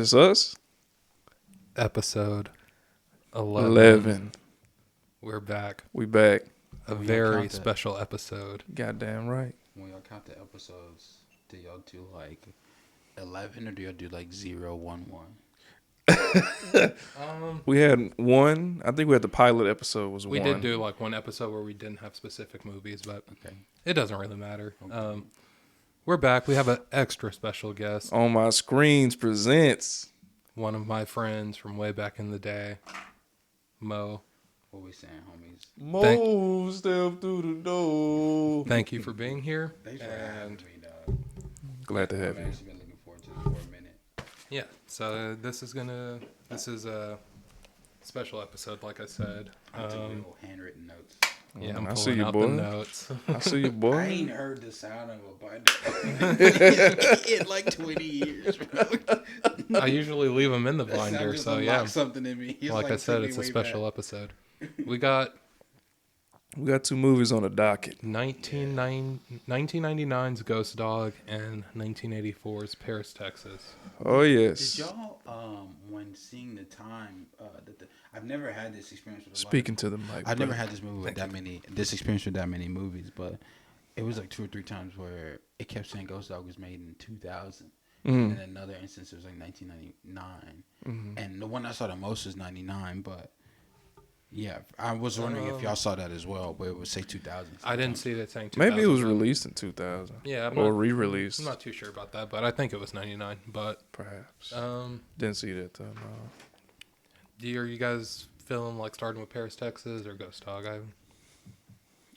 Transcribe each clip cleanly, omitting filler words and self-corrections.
This us? Episode 11. 11. We're back. We back. A When y'all very count that- special episode. Goddamn right. When y'all count the episodes, do y'all do like 11 or do y'all do like 0, 1, 1? We had one. I think we had the pilot episode was We one. did do like one episode where we didn't have specific movies, but Okay. it doesn't really matter. Okay. We're back. We have an extra special guest. On My Screens presents. One of my friends from way back in the day, Mo. What we saying, homies? Mo, step through the door. Thank you for being here. Thanks for having And me, dog. Glad to have I've you. actually been looking forward to this for a minute. yeah, so this is a special episode, like I said. I took little handwritten notes. Yeah, I'm I see pulling you, out boy. the notes. I see you, boy. I ain't heard the sound of a binder in like 20 years, bro. I usually leave them in the That sound binder, just so unlocked yeah. something in me. It's Like I said, took me it's a way special back. episode. We got We got two movies on the docket. 1999's Ghost Dog and 1984's Paris, Texas. Oh, Did yes. y'all, when seeing the time, I've never had this experience with a lot of- Speaking to the mic. I've never brother. had this movie with this experience with that many movies, but it was like 2 or 3 times where it kept saying Ghost Dog was made in 2000. And then another instance, it was like 1999. And the one I saw the most was 99, but yeah, I was wondering if y'all saw that as well, but it would say 2000. I didn't see that saying 2000. Maybe it was released in 2000. Yeah, Or re-released. I'm not too sure about that, but I think it was 99. But Perhaps. um, Didn't see that though. No. are you guys feeling like starting with Paris, Texas, or Ghost Dog?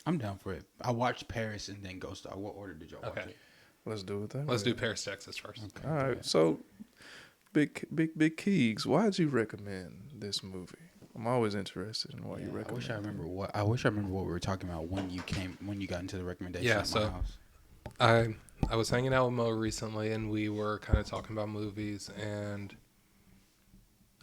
I'm down for it. I watched Paris and then Ghost Dog. What order did y'all watch Okay. it? Let's do it then. Let's do Paris, Texas first. Okay. All right. So, Big Keegs, why'd you recommend this movie? I'm always interested in why you I recommend. wish I remember what we were talking about when you got into the recommendation Yeah, at so- my house. I was hanging out with Mo recently, and we were kind of talking about movies, and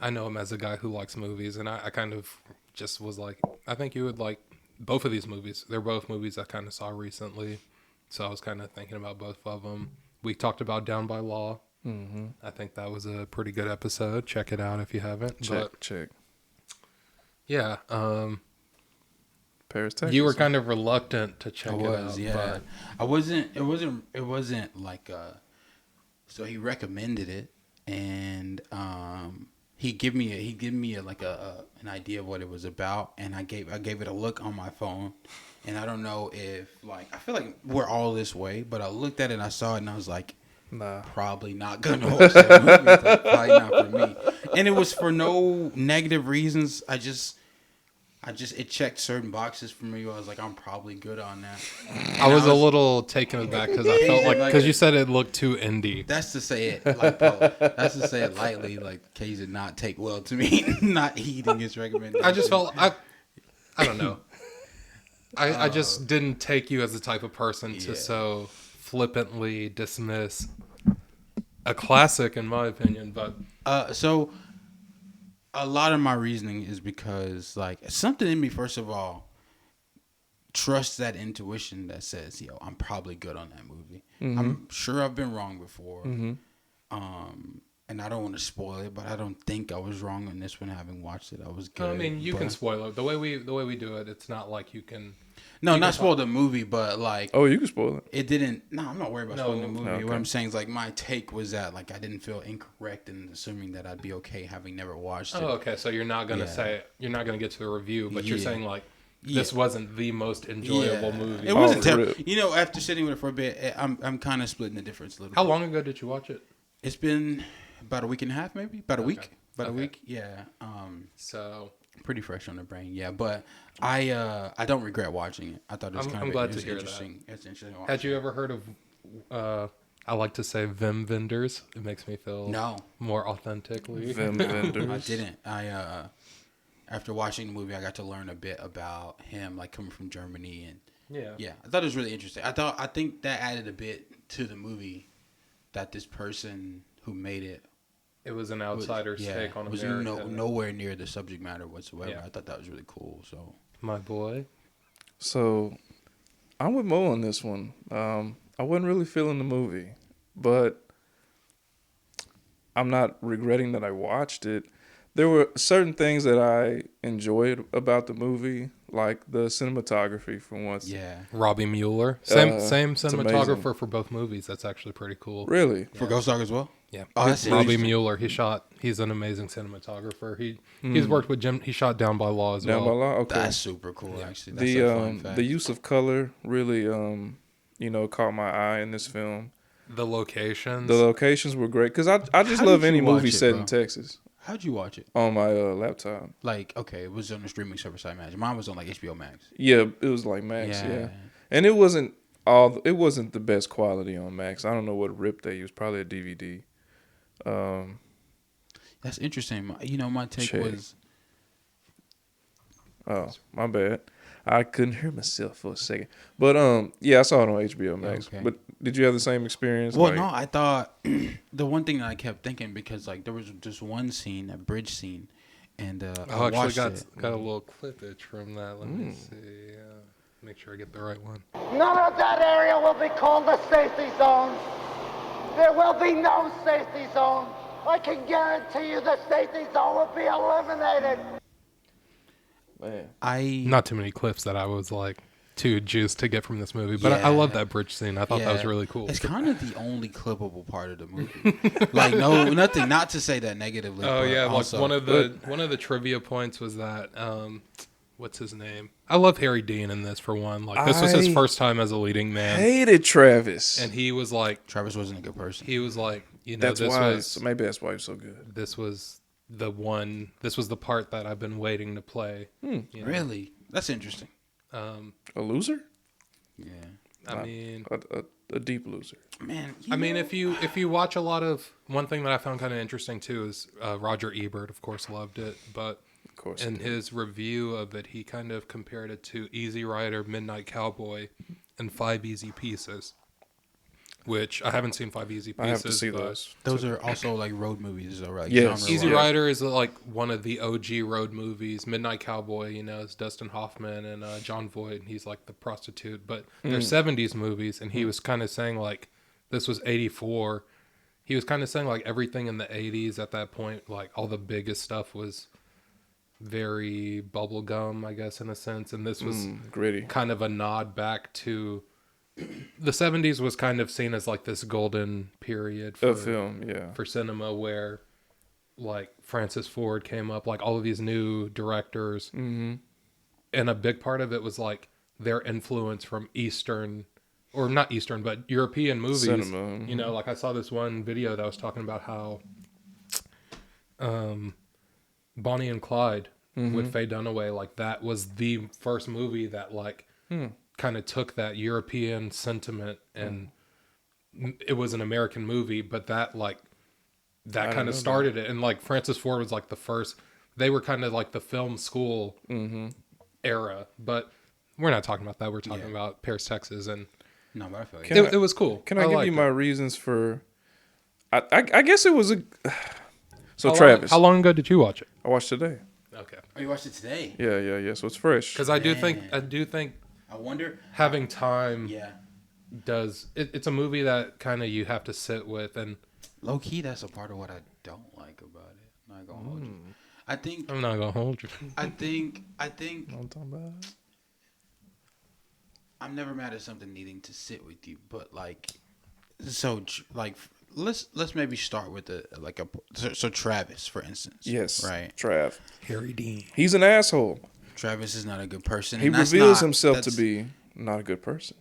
I know him as a guy who likes movies, and I kind of just was like, I think you would like both of these movies. They're both movies I kind of saw recently, so I was kind of thinking about both of them. We talked about Down by Law. Mm-hmm. I think that was a pretty good episode. Check it out if you haven't. Check. Yeah, Paris, Texas. you were kind of reluctant to check I it was, out. yeah. But I wasn't. It wasn't like. So he recommended it, and he gave me an idea of what it was about, and I gave it a look on my phone, and I don't know if I feel like we're all this way, but I looked at it and I saw it and I was like, Nah. probably not gonna watch that movie. It's like, probably not for me, and it was for no negative reasons. It checked certain boxes for me. I was like, I'm probably good on that. I was a little taken aback because I felt like, Like because a- you said it looked too indie. That's to say it like that's to say it lightly. Like Kay did not take well to me not heeding his recommendation. I just felt I don't know. I just didn't take you as the type of person to Yeah. so flippantly dismiss a classic, in my opinion. But so a lot of my reasoning is because like something in me, first of all, trusts that intuition that says, "Yo, I'm probably good on that movie." I'm sure I've been wrong before. And I don't want to spoil it, but I don't think I was wrong on this one. Having watched it, I was good. I mean, you can but- spoil it the way we do it. It's not like you can. no, you not can spoil the movie, but like Oh, you can spoil it. it didn't. No, I'm not worried about No. spoiling the movie. Okay. What I'm saying is like my take was that like I didn't feel incorrect in assuming that I'd be okay having never watched it. Oh, okay. So you're not gonna Yeah. say you're not gonna get to a review, but you're Yeah. saying like Yeah. this wasn't the most enjoyable Yeah. movie. It wasn't Oh, terrible. rip. You know, after sitting with it for a bit, I'm kind of splitting the difference a little How bit. long ago did you watch it? It's been about a week and a half, maybe about a week. About a Okay. week, yeah. So Pretty fresh on the brain, yeah. But I don't regret watching it. I thought it was I'm glad it to was hear that. interesting. It's interesting. to watch. had you ever heard of? I like to say Vim Vendors. It makes me feel No, more authentically. Vim vendors. I didn't. After watching the movie, I got to learn a bit about him, like coming from Germany, and Yeah. I thought it was really interesting. I think that added a bit to the movie that this person who made it It was an outsider's take on was America. nowhere near the subject matter whatsoever. Yeah. I thought that was really cool. So My boy. So, I'm with Mo on this one. I wasn't really feeling the movie, but I'm not regretting that I watched it. There were certain things that I enjoyed about the movie, like the cinematography for once. Yeah. Robbie Mueller, same It's cinematographer amazing. for both movies. That's actually pretty cool. Really? For Ghost Dog as well? Yeah, Oh, that's Robbie interesting. Mueller. He's an amazing cinematographer. He's worked with Jim. He shot Down by Law as Down by well. Law? Okay. That's super cool, actually. That's the a fun fact. the use of color really caught my eye in this film. The locations. The locations were great because I just How love did any you watch movie it, set bro? in Texas How'd you watch it? on my laptop. Like, okay, it was on the streaming service, I imagine. Mine was on like HBO Max. Yeah, it was like Max. Yeah, and it wasn't the best quality on Max. I don't know what rip they used. Probably a DVD. That's interesting. My take Check. was Oh, my bad. I couldn't hear myself for a second. But yeah, I saw it on HBO Max. Okay. But did you have the same experience? well, Like, no, I thought the one thing that I kept thinking because like there was just one scene, a bridge scene, and Oh, I I actually watched got it. got a little clippage from that. Let me see. Make sure I get the right one. None of that area will be called a safety zone. There will be no safety zone. I can guarantee you the safety zone will be eliminated. man. I Not too many clips that I was like too juiced to get from this movie, but I Yeah. love that bridge scene. I thought that was Yeah. really cool. It's kind of the only clippable part of the movie. Like nothing. Not to say that negatively. Oh but yeah, like also, one of the trivia points was that what's his name? I love Harry Dean in this for one. Like this was his I first time as a leading man, Hated Travis. and he was like, Travis wasn't a good person. That's this why. was So maybe that's why he's so good. this was the one. This was the part that I've been waiting to play. You know? Really, that's interesting. A loser? Yeah, I mean, A deep loser. man. I mean, if you watch a lot of one thing that I found kind of interesting too is Roger Ebert, of course, loved it, but Of course. in his review of it, he kind of compared it to Easy Rider, Midnight Cowboy, and Five Easy Pieces, which I haven't seen Five Easy Pieces. I have to see but those. are also like road movies, or like Yes. genre Easy Yeah. Rider is like one of the OG road movies. Midnight Cowboy, is Dustin Hoffman and John Voight, and he's like the prostitute. But they're 70s movies, and he was kind of saying like this was 84. He was kind of saying like everything in the 80s at that point, like all the biggest stuff was very bubblegum, I guess, in a sense. And this was Gritty. kind of a nod back to the 70s was kind of seen as like this golden period for A film, yeah. for cinema where like Francis Ford came up, like all of these new directors. And a big part of it was like their influence from Eastern, or not Eastern, but European movies. Cinema, Like I saw this one video that was talking about how Bonnie and Clyde with Faye Dunaway, like that was the first movie that like kind of took that European sentiment, and it was an American movie, but that like that kind of started it. And like Francis Ford was like the first. They were kind of like the film school era, but we're not talking about that. We're talking about Paris, Texas, and No, but I feel you. it was cool. Can I give liked you it. my reasons for? I guess it was a. So How long- Travis, how long ago did you watch it? I watched today. Okay, Oh, you watched it today? Yeah. So it's fresh. because I do think I wonder. having time Yeah. does it's a movie that kind of you have to sit with, and Low key, that's a part of what I don't like about it. I'm not gonna hold you. I think. I'm not gonna hold you. I think. I'm talking about. I'm never mad at something needing to sit with you, but like, let's maybe start with so Travis, for instance. Yes. Right. Trav. Harry Dean. He's an asshole. Travis is not a good person. He and that's reveals not- himself to that's- be not a good person.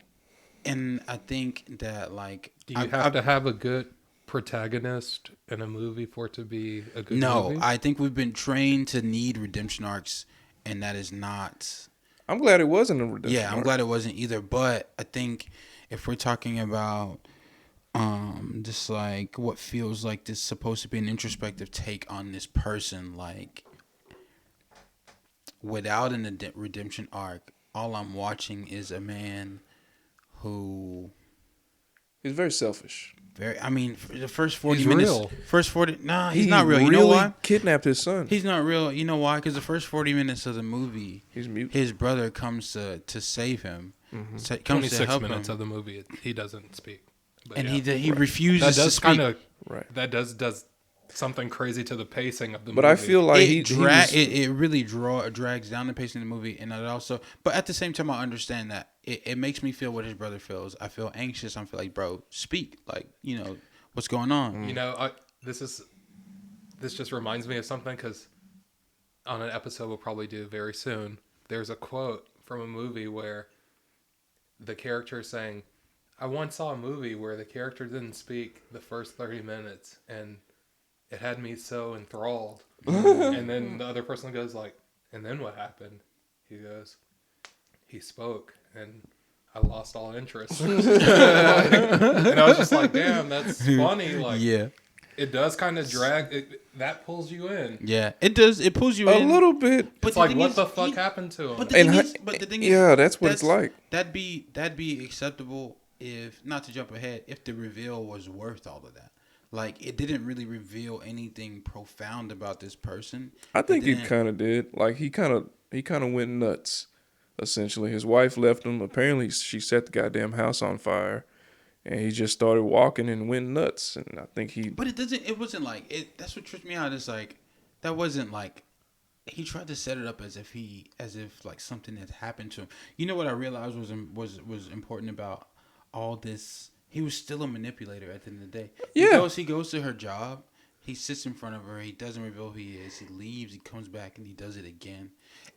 And I think that like, Do you have to have a good protagonist in a movie for it to be a good movie? I think we've been trained to need redemption arcs, and that is not. I'm glad it wasn't a redemption. Yeah, I'm arc. glad it wasn't either. But I think if we're talking about just like what feels like this supposed to be an introspective take on this person, like without an redemption arc, all I'm watching is a man who He's very selfish. I mean, for the first 40 He's minutes. real. First 40. Nah, he's He not real. You really know why? kidnapped his son. He's not real. You know why? Because the first 40 minutes of the movie, He's mute. his brother comes to save him. Comes to 26 help minutes him. of the movie, he doesn't speak. But And yeah. he refuses that to does speak. kind of Right. that does something crazy to the pacing of the But movie. I feel like it really drags down the pacing of the movie, and it also. But at the same time, I understand that it makes me feel what his brother feels. I feel anxious. I feel like, bro, speak. Like, what's going on? You know, this just reminds me of something because on an episode we'll probably do very soon, there's a quote from a movie where the character is saying, I once saw a movie where the character didn't speak the first 30 minutes and it had me so enthralled. And then the other person goes like, and then what happened? He goes, he spoke and I lost all interest. And I was just like, damn, that's funny. Like, Yeah. it does kind of drag. That pulls you in. Yeah, it does. It pulls you a in little bit. But It's the like, thing what is, the fuck happened to him? But the And thing hi- is, yeah, that's what it's like. That'd be acceptable if, not to jump ahead, if the reveal was worth all of that. Like, it didn't really reveal anything profound about this person. I think It it didn't- kind of did. Like he kind of went nuts. Essentially, his wife left him. Apparently, she set the goddamn house on fire, and he just started walking and went nuts. And I think he. But it wasn't like it. That's what tripped me out. Is like, that wasn't like, he tried to set it up as if like something had happened to him. You know what I realized was important about all this? He was still a manipulator at the end of the day. Yeah. He goes to her job. He sits in front of her. He doesn't reveal who he is. He leaves. He comes back and he does it again.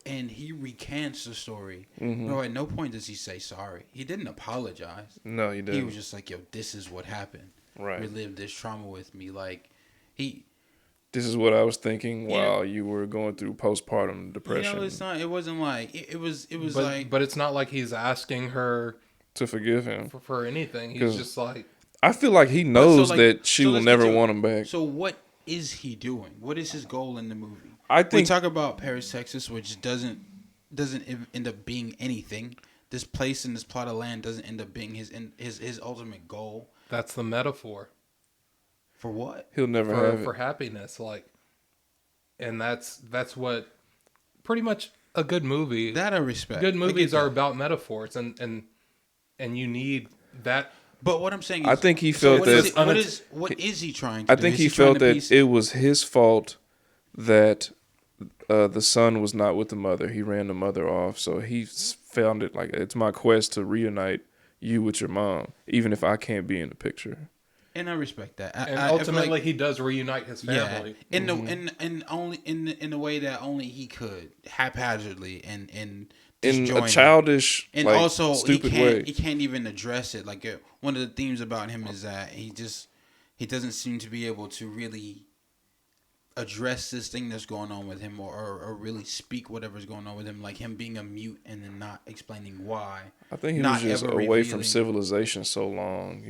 And he recants the story. Bro, at no point does he say sorry. He didn't apologize. No, he didn't. He was just like, yo, this is what happened. Right. Relive this trauma with me. Like, This is what I was thinking Yeah. while you were going through postpartum depression. it's not. It wasn't like it was. It was but, like. but it's not like he's asking her to forgive him. for anything. He's 'Cause- just like, I feel like he knows like, that she will let's never get to it. want him back. So what is he doing? What is his goal in the movie? I We think talk about Paris, Texas, which doesn't end up being anything. This place in this plot of land doesn't end up being his ultimate goal. that's the metaphor For what? he'll never have for it. happiness. Like, and that's what pretty much a good movie. That I respect. Good I get movies are that. about metaphors, and you need that. But what I'm saying is, I think he felt what is that- what is he trying to I do? think Is he trying felt to that piece- it was his fault that the son was not with the mother. He ran the mother off, so he found it like it's my quest to reunite you with your mom, even if I can't be in the picture. and I respect that. And I feel ultimately, like- he does reunite his family. Yeah, in only in a way that only he could, haphazardly and In disjointed. a childish, and like, also stupid he way. can't even address it. Like, one of the themes about him is that he doesn't seem to be able to really address this thing that's going on with him, or really speak whatever's going on with him, like him being a mute and then not explaining why. I think he not was just ever away from revealing- civilization so long,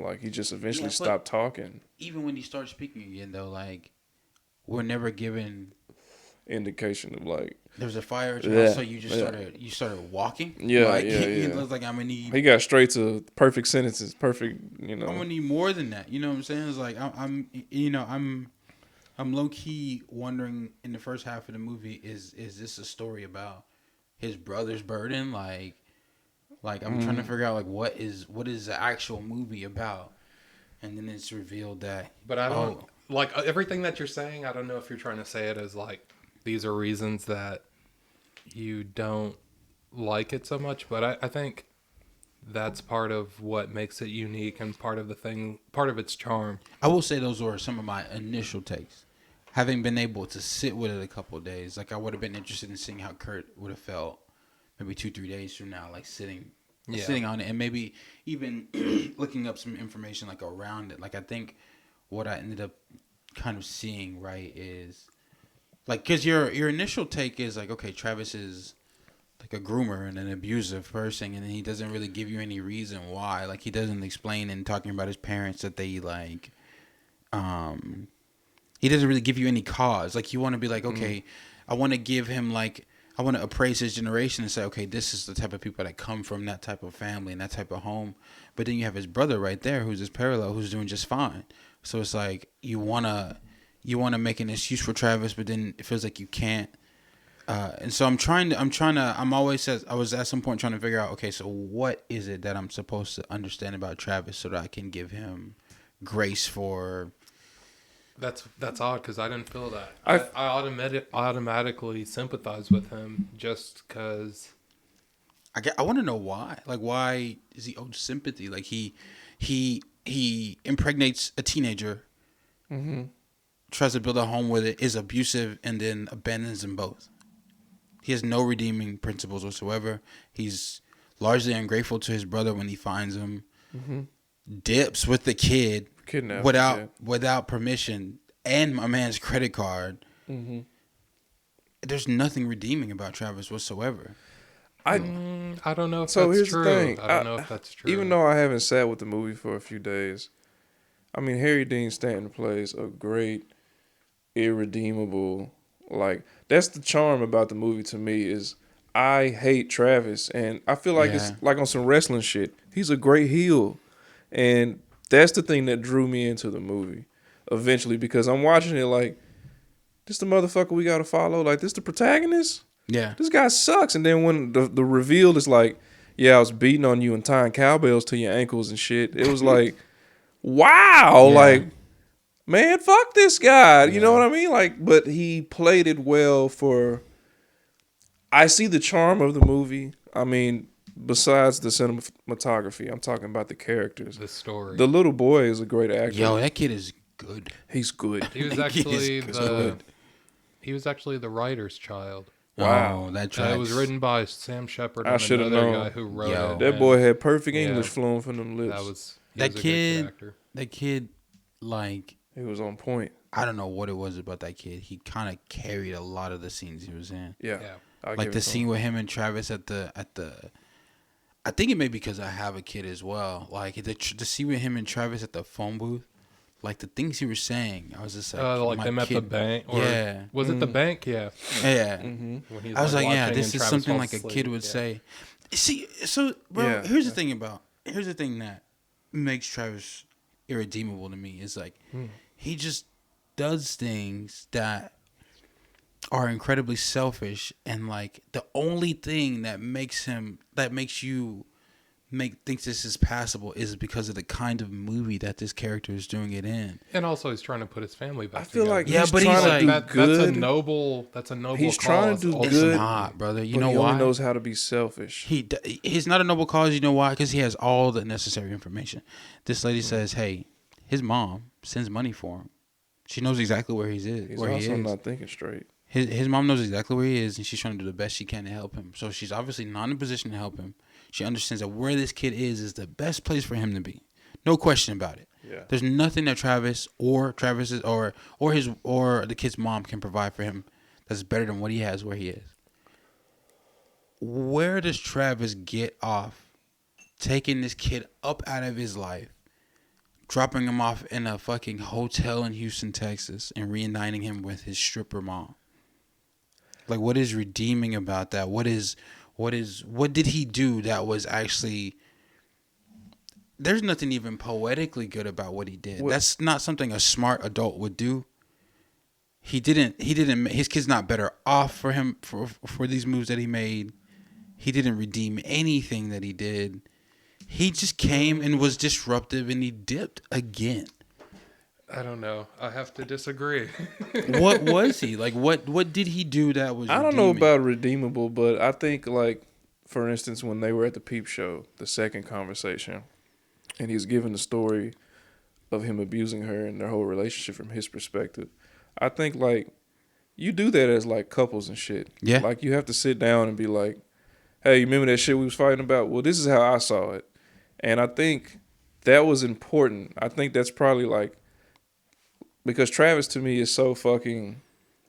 like he just eventually Yeah, but- stopped talking. Even when he starts speaking again, though, like, we're never given. Indication of like There's a fire at your Yeah, house, so you just yeah. started walking. Yeah, like, yeah, It yeah. looks like I'm gonna need. he got straight to perfect sentences, perfect, I'm gonna need more than that. You know what I'm saying? It's like I'm low key wondering in the first half of the movie, is this a story about his brother's burden? Like I'm trying to figure out like what is the actual movie about, and then it's revealed that. But I don't Oh. like everything that you're saying. I don't know if you're trying to say it as like these are reasons that you don't like it so much, but I think that's part of what makes it unique and part of its charm. I will say those were some of my initial takes. Having been able to sit with it a couple of days, like I would have been interested in seeing how Kurt would have felt maybe 2-3 days from now, like sitting on it, and maybe even looking up some information like around it. Like, I think what I ended up kind of seeing, right, is like, because your initial take is like, okay, Travis is like a groomer and an abusive person, and then he doesn't really give you any reason why. Like, he doesn't explain in talking about his parents that they like he doesn't really give you any cause. Like, you want to be like, okay, I want to give him like, I want to appraise his generation and say, okay, this is the type of people that come from that type of family and that type of home. But then you have his brother right there who's his parallel, who's doing just fine. So it's like you wanna make an excuse for Travis, but then it feels like you can't. And so I was at some point trying to figure out, okay, so what is it that I'm supposed to understand about Travis so that I can give him grace for That's odd because I didn't feel that. I- I automatically sympathize with him just because. I want to know why. Like, why is he owed sympathy? Like, he impregnates a teenager, tries to build a home with it, is abusive, and then abandons them both. He has no redeeming principles whatsoever. He's largely ungrateful to his brother when he finds him. Dips with the kid Kidnapped, without permission and my man's credit card. There's nothing redeeming about Travis whatsoever. I don't know if So that's here's true. the thing. I don't know if that's true. Even though I haven't sat with the movie for a few days, I mean, Harry Dean Stanton plays a great, irredeemable, like, that's the charm about the movie to me is I hate Travis, and I feel like it's like on some wrestling shit. He's a great heel, and that's the thing that drew me into the movie eventually, because I'm watching it like, this the motherfucker we gotta follow? Like, this the protagonist? Yeah. This guy sucks. And then when the reveal is like, yeah, I was beating on you and tying cowbells to your ankles and shit, it was like, wow, Yeah. like, man, fuck this guy. You know what I mean? Like, but he played it well for, I see the charm of the movie. I mean, besides the cinematography, I'm talking about the characters. the story. The little boy is a great actor. Yo, that kid is good. He's good. he was That kid actually is the he was actually the writer's child. Wow. Oh, that tracks. It was written by Sam Shepard I and should've another known. guy who wrote Yo. it. That and boy had perfect Yeah. English flowing from them lips. That was he That was a good kid. actor. That kid, like, He was on point. I don't know what it was about that kid. He kind of carried a lot of the scenes he was in. Yeah. Yeah. I'll Like give the it to scene him. with him and Travis at the. I think it may be because I have a kid as well. Like the scene with him and Travis at the phone booth, like the things he was saying, I was just like, Like my them at the kid- bank. Or Yeah. Was it the bank? Yeah. Yeah. When he's I was like, yeah, watching this and is Travis something falls like a kid asleep. would Yeah. say. See, so bro, Yeah. here's the thing that makes Travis irredeemable to me is like he just does things that are incredibly selfish, and like the only thing that makes you thinks this is passable is because of the kind of movie that this character is doing it in. And also, he's trying to put his family back. I feel like together. Yeah, he's but he's trying like- to do That's a good. noble. He's trying to do cause, It's good, not, brother. You but know he why? only knows how to be selfish. He's not a noble cause. You know why? Because he has all the necessary information. This lady says, "Hey, his mom sends money for him. She knows exactly where he is. He's where he also is. not thinking straight. His mom knows exactly where he is, and she's trying to do the best she can to help him. So she's obviously not in a position to help him. She understands that where this kid is the best place for him to be. No question about it. Yeah. There's nothing that Travis's or the kid's mom can provide for him that's better than what he has where he is. Where does Travis get off taking this kid up out of his life, dropping him off in a fucking hotel in Houston, Texas, and reuniting him with his stripper mom? Like, what is redeeming about that? What did he do that was actually... There's nothing even poetically good about what he did. That's not something a smart adult would do. He didn't, his kid's not better off for him for these moves that he made. He didn't redeem anything that he did. He just came and was disruptive, and he dipped again. I don't know. I have to disagree. What was he? Like, what did he do that was I don't know redeeming? about redeemable, but I think, like, for instance, when they were at the Peep Show, the second conversation, and he was giving the story of him abusing her and their whole relationship from his perspective, I think, like, you do that as, like, couples and shit. Yeah. Like, you have to sit down and be like, hey, you remember that shit we was fighting about? Well, this is how I saw it. And I think that was important. I think that's probably, like, because Travis to me is so fucking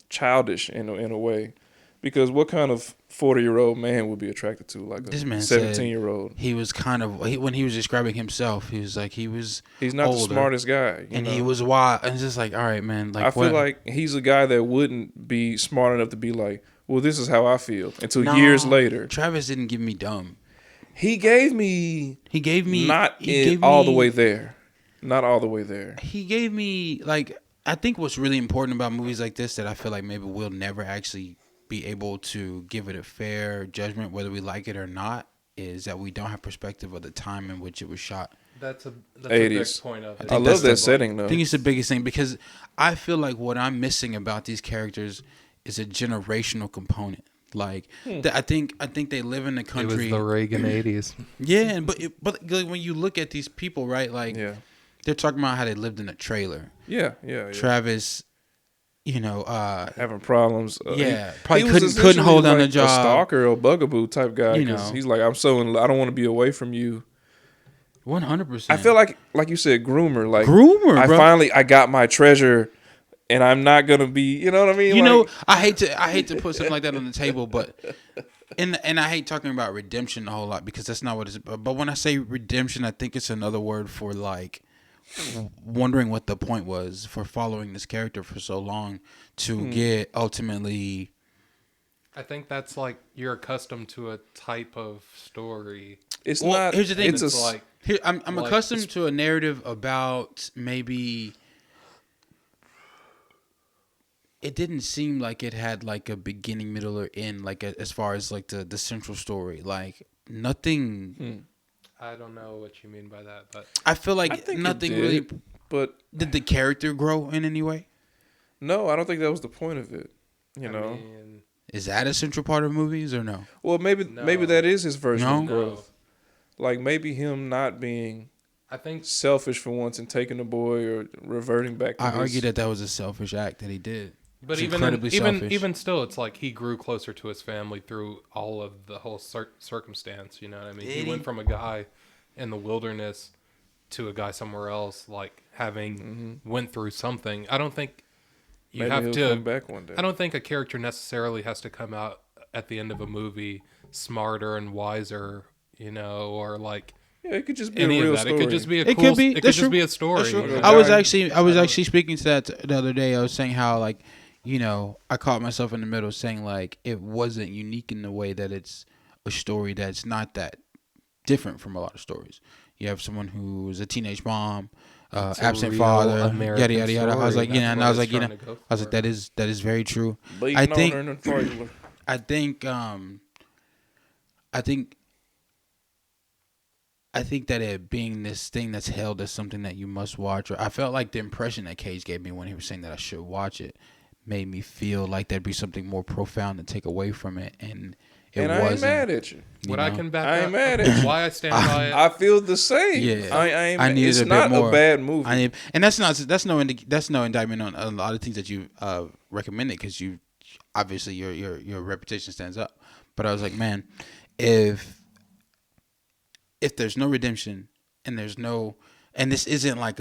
childish in a way. Because what kind of 40-year-old man would be attracted to like a This man said 17-year-old? he was kind of when he was describing himself, he was like He's not older, the smartest guy. and know? he was wild. And it's just like, all right, man. Like, I feel like he's a guy that wouldn't be smart enough to be like, well, this is how I feel until No, years later. Travis didn't give me dumb. He gave me He gave me not he in gave all the me- way there. Not all the way there. He gave me, like, I think what's really important about movies like this that I feel like maybe we'll never actually be able to give it a fair judgment whether we like it or not is that we don't have perspective of the time in which it was shot. That's a 80s. big point of it. I think love that's that the- setting though. I think it's the biggest thing because I feel like what I'm missing about these characters is a generational component. Like I think they live in the It was country. the Reagan 80s. Yeah, but like, when you look at these people, right? Like Yeah. they're talking about how they lived in a trailer. Yeah. Yeah. Travis, you know, Having problems. yeah, he probably was couldn't essentially hold down like a job. A stalker or bugaboo type guy. You 'Cause know. he's like, I don't want to be away from you. 100%. I feel like you said, groomer. Like Groomer, I bro. finally got my treasure, and I'm not gonna be. You know what I mean? You Like, know, I hate to put something like that on the table, but and I hate talking about redemption a whole lot because that's not what it's about. But when I say redemption, I think it's another word for like wondering what the point was for following this character for so long to get ultimately. I think that's like you're accustomed to a type of story. it's Well, not. here's the thing. It's a It's like Here, I'm Like, accustomed to a narrative about maybe. It didn't seem like it had like a beginning, middle, or end. Like as far as like the central story, like nothing. I don't know what you mean by that, but I feel I like think it nothing did, really. But Did the character grow in any way? no, I don't think that was the point of it. You know. I mean, Is that a central part of movies or no? Well, maybe No. that is his version No? of growth. no. Like maybe him not being I think selfish for once and taking the boy or reverting back to I his, argue that was a selfish act that he did. But It's even incredibly selfish. even still, it's like he grew closer to his family through all of the whole circumstance. You know what I mean? Did He he? went from a guy in the wilderness to a guy somewhere else, like having went through something. I don't think you maybe have he'll to. come back one day. I don't think a character necessarily has to come out at the end of a movie smarter and wiser. You know, or like Yeah, it could just be any a real of that. story. It could just be a It cool. could be. It could That's just true. be a story. That's true. you know? I was guy- actually speaking to that the other day. I was saying how like, you know, I caught myself in the middle saying like it wasn't unique in the way that it's a story that's not that different from a lot of stories. You have someone who's a teenage mom, It's a absent real father, American yada yada yada. I was story. like, you know, That's and what I was it's like, you know, trying to go I was like, for. that is very true. Bleeding I on think- her in the trailer. I think that it being this thing that's held as something that you must watch, or I felt like the impression that Cage gave me when he was saying that I should watch it made me feel like there'd be something more profound to take away from it, and it And I ain't wasn't. mad at you. What you I know? can back I ain't up, mad at you. why I stand by it. I feel the same. Yeah. I ain't. I needed It's a bit not more. a bad movie. And that's no indictment on a lot of things that you recommended because you obviously your reputation stands up. But I was like, man, if there's no redemption and this isn't like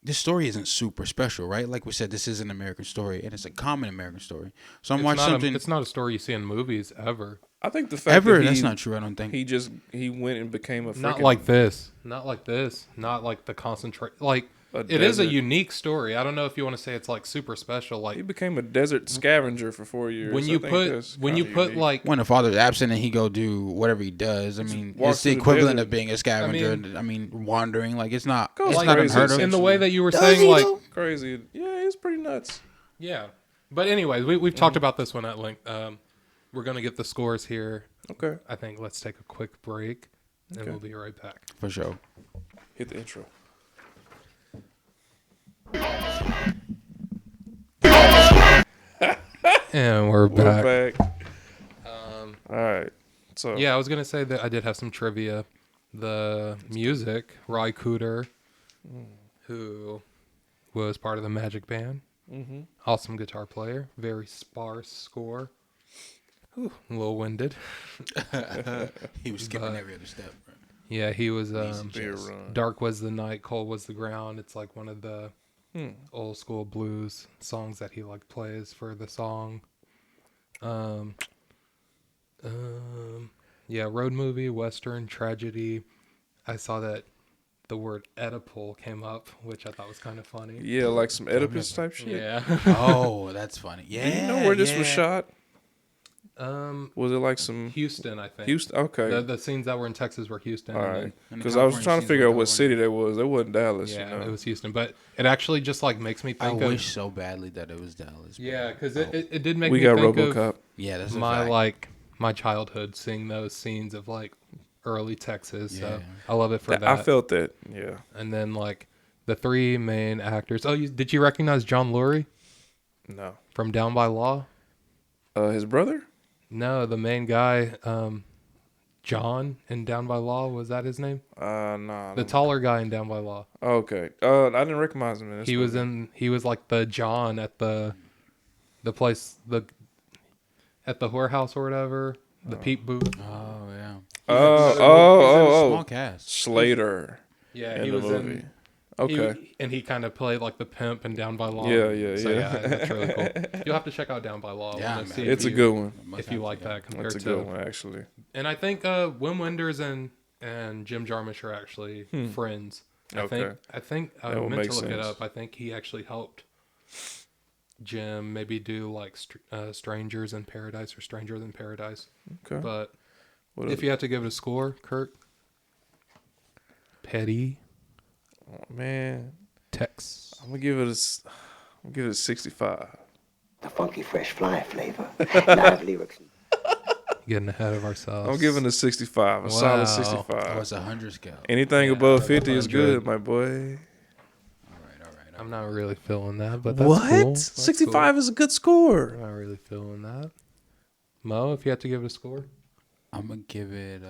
this story isn't super special, right? Like we said, this is an American story and it's a common American story. So I'm watching something It's not a story you see in movies ever. I think the fact ever. that That's not true. I don't think. he went and became a freaking, Not like this. Not like this. Not like the concentrate. Like A it is a desert. unique story. I don't know if you want to say it's like super special. he Like became a desert scavenger for 4 years. when I you think put that's when you kinda put unique. like When the father's absent and he go do whatever he does, I mean, walks it's the through the equivalent desert. of being a scavenger. I mean, wandering. Like it's not. Goes It's like not crazy, unheard of. in the way that you were Does saying, he, like though? crazy. Yeah, it's pretty nuts. yeah. But anyways, we've talked about this one at length. We're gonna get the scores here. Okay, I think let's take a quick break, and Okay. we'll be right back. For sure. hit the intro. And we're back. We're back. All right. So Yeah, I was gonna say that I did have some trivia. The music, Ry Cooder, who was part of the Magic Band, awesome guitar player, very sparse score. Whew, a little winded. He was skipping every other step. Bro. Yeah, he was. beer run. Dark was the night, cold was the ground. It's like one of the old school blues songs that he like plays for the song. Yeah, road movie, western, tragedy. I saw that the word Oedipal came up, which I thought was kind of funny. Yeah, like some Oedipus type shit. Yeah. Oh, that's funny. Yeah. Do you know where this was shot? Um, Was it like some Houston, I think. Houston? Okay. The scenes that were in Texas were Houston. All and right. then- And the Because I was California trying to scenes figure were out what California. city that was. It wasn't Dallas, Yeah, you know. it was Houston, but it actually just like makes me I think of wish so badly that it was Dallas. bro. yeah, because it did make We me got think RoboCop. of Yeah, that's a my fact. like my childhood seeing those scenes of like early Texas. So Yeah. I love it for that. I felt that. Yeah. And then like the three main actors. Oh, did you recognize John Lurie No. from Down by Law? His brother? No, the main guy, John in Down by Law. Was that his name? Nah. The taller guy in Down by Law. Okay. I didn't recognize him in this He was movie. he was like the John at the place at the whorehouse or whatever, the peep booth. Oh yeah. Oh. Small cast. Slater Yeah, in he the was movie. in. Okay. And he kind of played like the pimp and Down by Law. Yeah. So that's really cool. You'll have to check out Down by Law. Yeah, and man. see It's a if good one. if you like that compared That's a to. good one, actually. And I think Wim Wenders and Jim Jarmusch are actually friends. Okay. I think I That would meant make to look it sense. up. I think he actually helped Jim maybe do like Strangers in Paradise or Stranger Than Paradise. Okay. But What if you had to give it a score, Kirk, Petty, man, Tex. I'm gonna give it a 65. The funky, fresh, fly flavor. Live lyrics. Getting ahead of ourselves. I'm giving it a 65. A solid Wow. 65. Oh, it's 100 scale. Anything Yeah, above 50 is 100. good, my boy. All right. I'm not really feeling that, but that's cool. That's 65 is a good score. cool. I'm not really feeling that. Mo, if you had to give it a score, I'm gonna give it.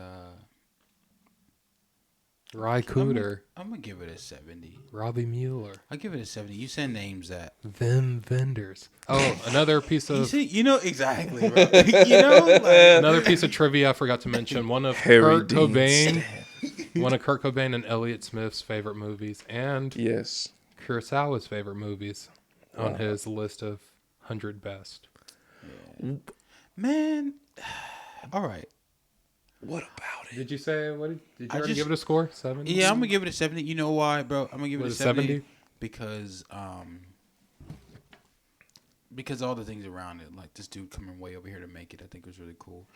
Ry Cooter, I'm gonna give it a 70. Robbie Mueller, I'll give it a 70. You said names that. Vim Vendors. Oh, another piece of You know exactly, bro. You know, like, another piece of trivia I forgot to mention. One of Harry Kurt Dean Cobain, one of Kurt Cobain and Elliott Smith's favorite movies, and Yes. Kurosawa's favorite movies on his list of 100 best. man. All right. What about it? Did you say what? Did you I already just- give it a score? 70? Yeah, I'm gonna give it a 70. You know why, bro? I'm gonna give it a Was it 70, 70? because all the things around it, like this dude coming way over here to make it, I think was really cool.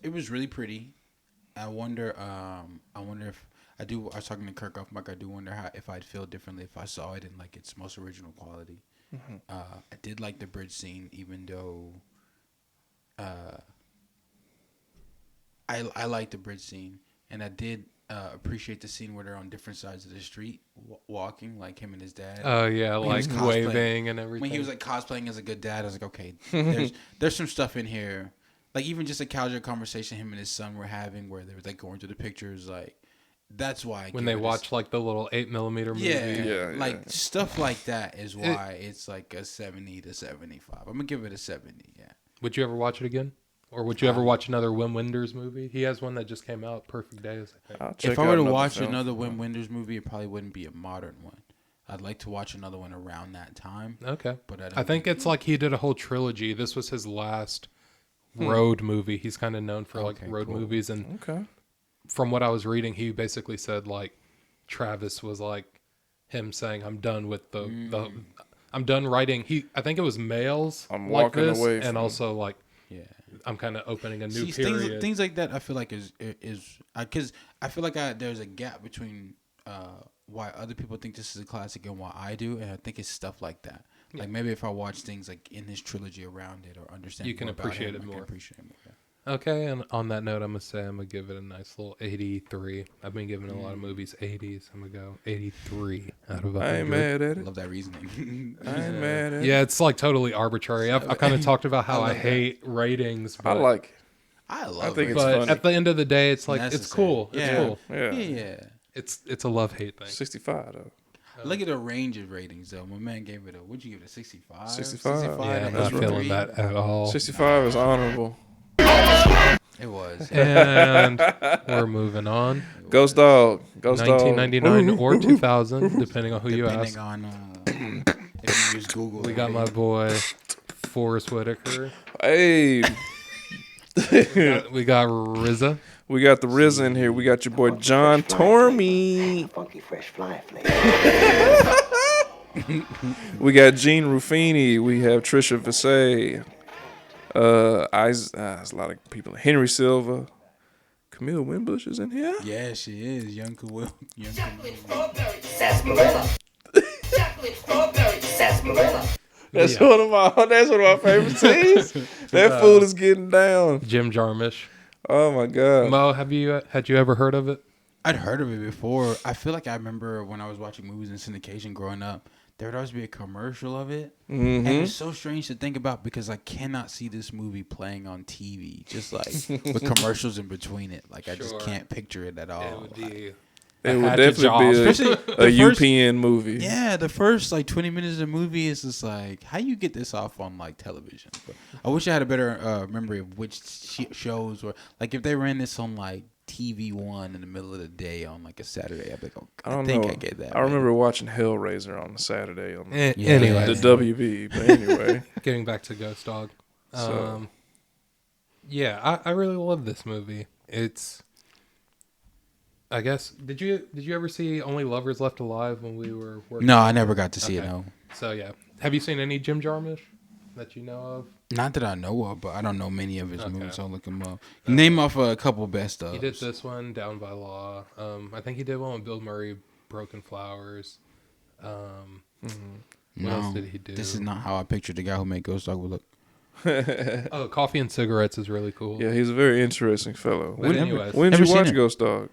It was really pretty. I wonder if I was talking to Kirk off mic. I do wonder if I'd feel differently if I saw it in like its most original quality. I did like the bridge scene, even though I like the bridge scene, and I did appreciate the scene where they're on different sides of the street walking, like him and his dad. Oh yeah, When he was like cosplaying- waving and everything. When he was like cosplaying as a good dad, I was like, okay, there's some stuff in here, like even just a casual conversation him and his son were having, where they were like going through the pictures, like that's why when they watch like the little 8mm movie. Yeah, like yeah. stuff like that is why it's like a 70 to 75. I'm gonna give it a 70. Yeah. Would you ever watch it again? Or would you ever watch another Wim Wenders movie? He has one that just came out, Perfect Days, I think. I'll check If I out were to another watch film. another Wim Wenders movie, it probably wouldn't be a modern one. I'd like to watch another one around that time. Okay. But I don't I think it's like he did a whole trilogy. This was his last road movie. He's kind of known for like Okay, road cool. movies. And Okay. from what I was reading, he basically said like Travis was like him saying, I'm done with the I'm done writing. I think it was males I'm like walking this, away and from- also like yeah. I'm kind of opening a new See, period. things like that, I feel like is because I feel like there's a gap between why other people think this is a classic and why I do, and I think it's stuff like that. Like maybe if I watch things like in his trilogy around it or understand, You can more about appreciate him, it I can more. appreciate it more. Yeah. Okay, and on that note, I'm gonna say I'm gonna give it a nice little 83. I've been giving a lot of movies 80s. I'm gonna go 83 out of 100. I ain't mad at it. Love that reasoning. I ain't mad at it. Yeah, it's like totally arbitrary. I kind of talked about how I, love that. hate ratings, I but, like it. I love think it. it's but funny. at the end of the day, it's like it's Necessary. cool. It's Yeah. cool. Yeah. Yeah. It's a love hate thing. 65 though. Look at the range of ratings though. My man gave it what'd you give it, a 65? 65. Yeah, to I'm not 83? feeling that at all. 65 is honorable. It was. And we're moving on. Ghost Dog. Ghost Dog. 1999 or 2000, depending on who you Depending ask. on if you use Google. We got my boy Forrest Whitaker. Hey, We got RZA. we got the Riz in here. We got your boy John Tormey. Funky, fresh, fly flavor. We got Gene Ruffini. We have Trisha Visay. There's a lot of people. Henry Silva. Camille Wimbush is in here. Yeah, she is. Young Khalil. Chocolate strawberry sarsaparilla. Chocolate strawberry sarsaparilla. That's Yeah. one of my favorite scenes. That fool is getting down. Jim Jarmusch. Oh my god. Mo, had you ever heard of it? I'd heard of it before. I feel like I remember when I was watching movies in syndication growing up, there would always be a commercial of it. And it's so strange to think about because I cannot see this movie playing on TV, just like with commercials in between it. Like I just Sure. can't picture it at all. It would be. It would had to definitely be Especially a the first- UPN movie. Yeah, the first like 20 minutes of the movie is just like, how you get this off on like television? But I wish I had a better memory of which shows were like if they ran this on like TV1 in the middle of the day on like a Saturday. I'd be like, oh, I don't think know. I get that. I remember watching Hellraiser on a Saturday on Yeah. Anyway, the WB. But anyway, getting back to Ghost Dog. So- Yeah, I really love this movie. It's, I guess, did you ever see Only Lovers Left Alive when we were working? No, I never got to see it. Okay. No, So yeah, have you seen any Jim Jarmusch that you know of? not that I know of, but I don't know many of his Okay. movies. I'll look him up. Name off a couple best of. He did this one, Down by Law. I think he did one with Bill Murray, Broken Flowers. What else did he do? This is not how I pictured the guy who made Ghost Dog would look. Oh, Coffee and Cigarettes is really cool. yeah, he's a very interesting fellow. But When, anyways. when did Never you seen watch it. Ghost Dog?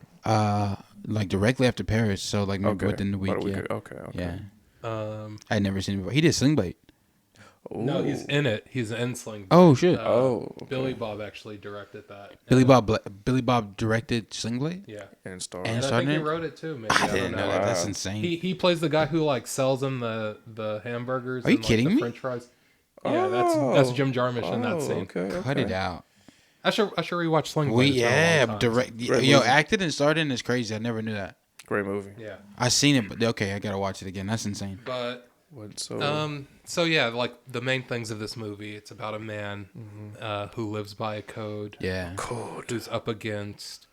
Like directly after Paris, so like maybe Okay, within the week. about a Yeah, Okay. yeah. Um, I had never seen it before. He did Sling Blade. no, he's Ooh. in it. He's in Sling. Oh shit! Okay. Billy Bob actually directed that. Billy And, Billy Bob directed Sling Blade. Yeah. And Star. And And I started think he it? wrote it too. Maybe I don't didn't know know. that. That's Wow. insane. He plays the guy who like sells him the hamburgers. Are you and, like, kidding the me? French fries. Yeah, that's Jim Jarmusch in that Oh, scene. okay. Cut it out. I should rewatch Sling Blade. Direct. Great Yo, movie. acted and starred in is crazy. I never knew that. Great movie. Yeah, I seen it, but okay, I gotta watch it again. That's insane. but What, so so yeah, like the main things of this movie, it's about a man Mm-hmm. who lives by a code. Yeah. Who's up against,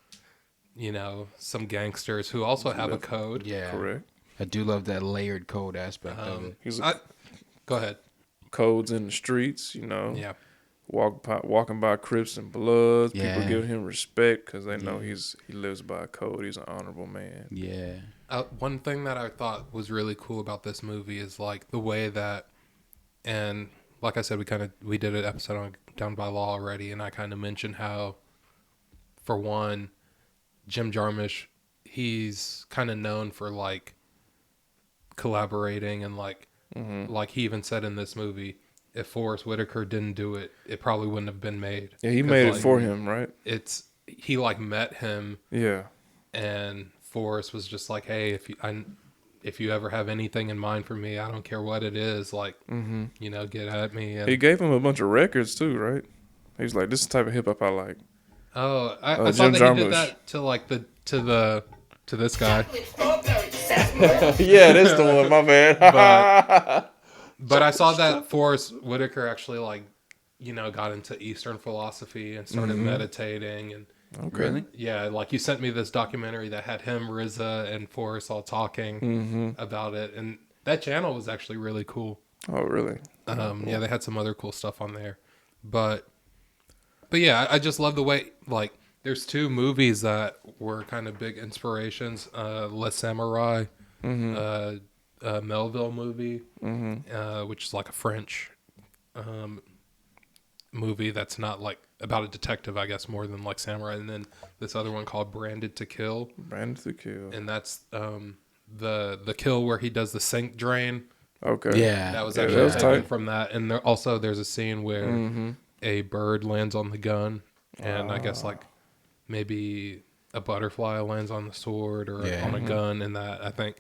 some gangsters who also have a code. Yeah. correct. I do love that layered code aspect of it. He's Go ahead. codes in the streets. Yeah. Walking by Crips and Bloods. Yeah. People give him respect because they know he lives by a code. He's an honorable man. Yeah. One thing that I thought was really cool about this movie is like the way that, and like I said, we did an episode on Down by Law already, and I kind of mentioned how, for one, Jim Jarmusch, he's kind of known for like collaborating and like he even said in this movie, if Forrest Whitaker didn't do it, it probably wouldn't have been made. Yeah, he 'Cause, made it like, for him, right? He like met him, Yeah. and Forrest was just like, "Hey, if you ever have anything in mind for me, I don't care what it is, like, get at me." And He gave him a bunch of records too, right? He was like, "This is the type of hip hop I like." I Jim thought that he Jarmusch. did that to this guy, Chocolate strawberry sarsaparilla. Yeah, that's the one. My bad. but I saw that Forrest Whitaker actually got into Eastern philosophy and started meditating and. Really? Yeah, like you sent me this documentary that had him, RZA, and Forrest all talking about it, and that channel was actually really cool. Oh, really? Yeah, they had some other cool stuff on there, but yeah, I just love the way like there's two movies that were kind of big inspirations: Les Samurai, Melville movie, which is like a French movie that's not like about a detective, I guess, more than like Samurai, and then this other one called Branded to Kill, Branded to Kill. and that's the kill where he does the sink drain. Okay. Yeah. That was Yeah, actually that was taken tight. from that, and there's a scene where a bird lands on the gun, and I guess like maybe a butterfly lands on the sword or Yeah. on a gun, and that I think,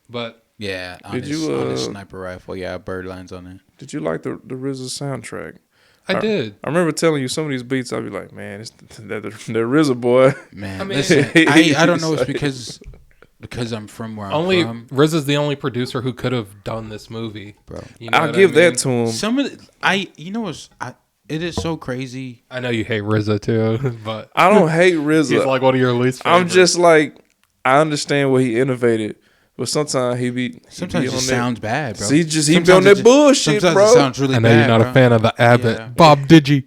but Yeah. On Did his, you, on his uh, sniper rifle? Yeah, bird lines on it. Did you like the RZA soundtrack? I did. I remember telling you some of these beats. I'd be like, man, it's the RZA boy. Man, I mean- listen, I don't know. It's He's because I'm from where I'm Only from, RZA's the only producer who could have done this movie, bro. You know I'll what give I mean? that to him. Some of the, you know what's it is so crazy. I know you hate RZA too, but I don't hate he's RZA. like one of your least. I'm favorites. just like, I understand what he innovated, but sometimes he be Sometimes it on sounds bad, bro. See, he be Sometimes on that it bullshit, sometimes bro. it sounds really I know bad. you're not bro. a fan of the Abbott Yeah. Bob Digi.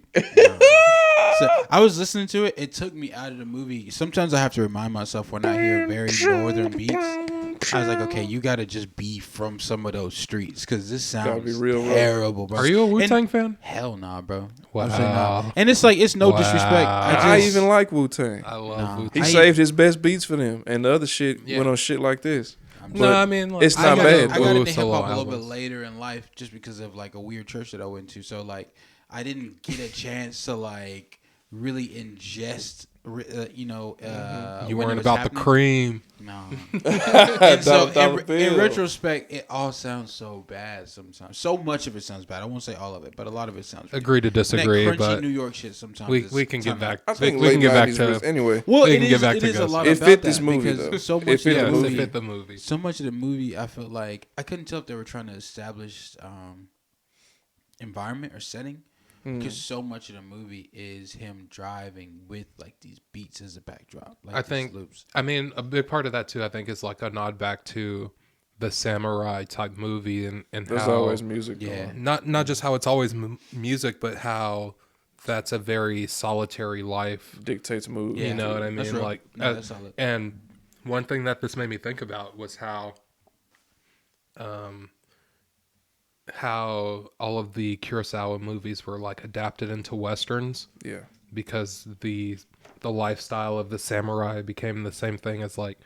So I was listening to it. It took me out of the movie. Sometimes I have to remind myself when I hear very northern beats I was like, okay, you got to just be from some of those streets because this Gotta be sounds real rough. terrible, bro. Are you a Wu And- Tang fan? Hell nah, bro. Wow. Absolutely not. And it's like it's no disrespect. I even like Wu Tang. I love Nah. Wu He Tang. saved his best beats for them, and the other shit Yeah. went on shit like this. No, But I mean, like, it's I not got, bad. I got Wu into hip solo hop a little bit albums. later in life just because of like a weird church that I went to. So like I didn't get a chance to like really ingest. You know, You when it weren't was about happening. the cream. No. And so Dollar in bill. retrospect, it all sounds so bad sometimes. So much of it sounds bad. I won't say all of it, but a lot of it sounds. Agree to And that disagree, crunchy but New York shit sometimes. we can get back. I We think we can late get back 90s to. was anyway. Well, We it can is, get back it to is a Ghost. lot It about fit this that movie, because though. so It much fit of the the Yes, movie. it movie, fit the movie. so much of the movie, I felt like I couldn't tell if they were trying to establish environment or setting. Because so much of the movie is him driving with like these beats as a backdrop. Like I these think. loops. I mean, a big part of that too. I think is like a nod back to the samurai type movie and There's how always music. Yeah. going. not just how it's always music, but how that's a very solitary life. Dictates mood. Yeah. You know what I That's mean? real. Like, No, that's solid. and one thing that this made me think about was how all of the Kurosawa movies were like adapted into westerns Yeah. because the lifestyle of the samurai became the same thing as like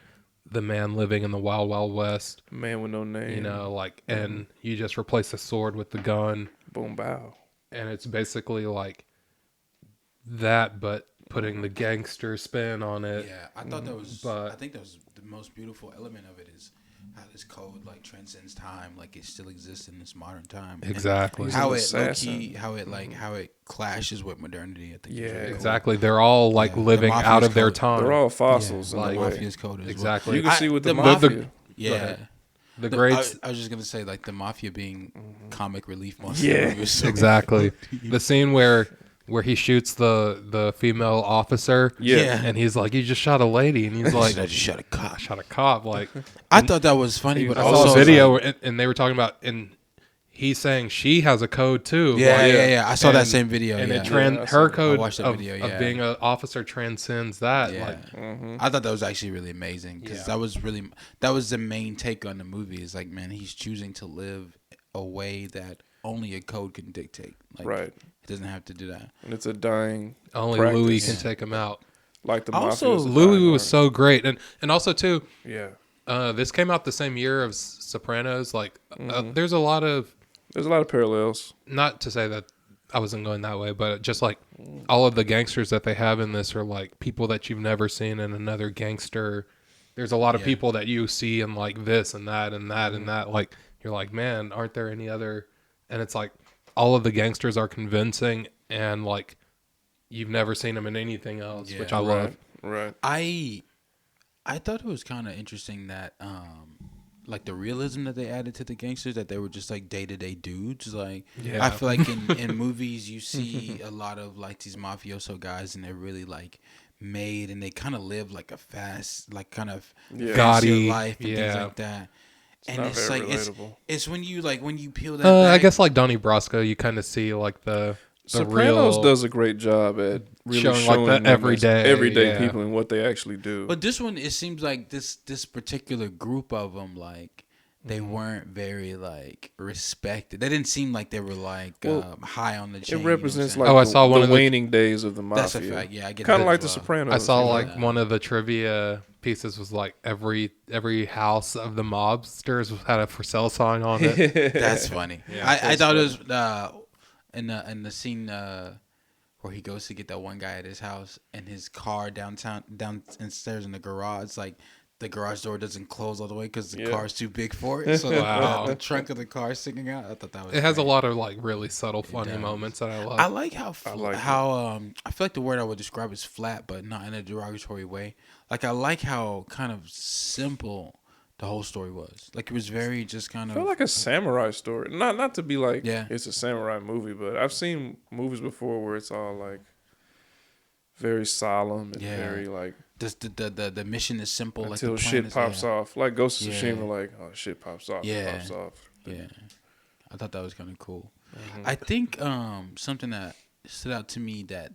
the man living in the wild wild west. Man with no name. You know, like, and you just replace the sword with the gun, Boom bow. and it's basically like that, but putting the gangster spin on it. Yeah, I thought that was. But- I think that was the most beautiful element of it is how this code like transcends time, like it still exists in this modern time. And Exactly. He's how an it low assassin. key, how it like how it clashes with modernity. I think. is Yeah, very cool. Exactly. They're all like Yeah, the living out Mafia's of their code. time. They're all fossils Yeah, in like a way. Mafia's code as Exactly. You can see with the the mafia. Yeah. ahead. The The- greats. I was just gonna say like the mafia being comic relief most. Yeah. of the movie was so Exactly. The scene where he shoots the female officer. Yeah. And he's like, "You just shot a lady," and he's like, I just shot a cop. "I shot a cop." Like, I thought that was funny, but I also saw a video, and they were talking about, and he's saying she has a code too. Yeah, like, yeah. I saw that and- same video. And yeah. it Yeah, I saw her it. I code watched that of, video, of yeah. being an officer transcends that. Yeah. Like, I thought that was actually really amazing because Yeah. that was the main take on the movie. Is like, man, he's choosing to live a way that only a code can dictate. Like, Right. He doesn't have to do that. And it's a dying only practice. Louis can take him out. Like the Also, mafia. is a Louis dying was art. so great, and also too, Yeah. this came out the same year of Sopranos. Like, Mm-hmm. there's a lot of, There's a lot of parallels. not to say that I wasn't going that way, but just like all of the gangsters that they have in this are like people that you've never seen in another gangster. There's a lot of Yeah. people that you see in like this and that and that Mm-hmm. and that. Like, you're like, man, aren't there any other? And it's like all of the gangsters are convincing, and like you've never seen them in anything else, which Yeah. I love. Right. I thought it was kind of interesting that like the realism that they added to the gangsters, that they were just like day-to-day dudes. Like, Yeah. I feel like in movies you see a lot of like these mafioso guys, and they're really like made, and they kind of live like a fast, like kind of Yeah. fancier Gaudy, life and things yeah. like that. And not it's very like relatable. it's when you peel that. I back, guess like Donnie Brasco, you kind of see like the Sopranos real, does a great job at really showing, showing, like, the them as everyday, yeah. people and what they actually do. But this one, it seems like this particular group of them, like they weren't very like respected. They didn't seem like they were like Well, high on the it chain. represents you know like Oh, I the, saw one the of the- waning days of the mafia. That's a fact. Yeah, I get Kind that of like as the well. Sopranos. I saw you know? like one of the trivia pieces was like every house of the mobsters had a for sale sign on it. That's funny. Yeah, I thought it was in the scene where he goes to get that one guy at his house, and his car downstairs in the garage, like the garage door doesn't close all the way because the Yeah. car's too big for it. So Wow. the trunk of the car is sticking out. I thought that was. It has a great. lot of like really subtle, funny does. moments that I love. I like how like it. I feel like the word I would describe is flat, but not in a derogatory way. Like I like how kind of simple the whole story was. Like it was very just kind I of felt like a samurai story. Not to be like Yeah. it's a samurai movie, but I've seen movies before where it's all like very solemn and Yeah. very like just the mission is simple. until like the plan shit is, pops yeah. off. Like Ghost of Yeah. Tsushima, like shit pops off. Yeah. Pops off. Yeah, I thought that was kind of cool. Mm-hmm. I think something that stood out to me that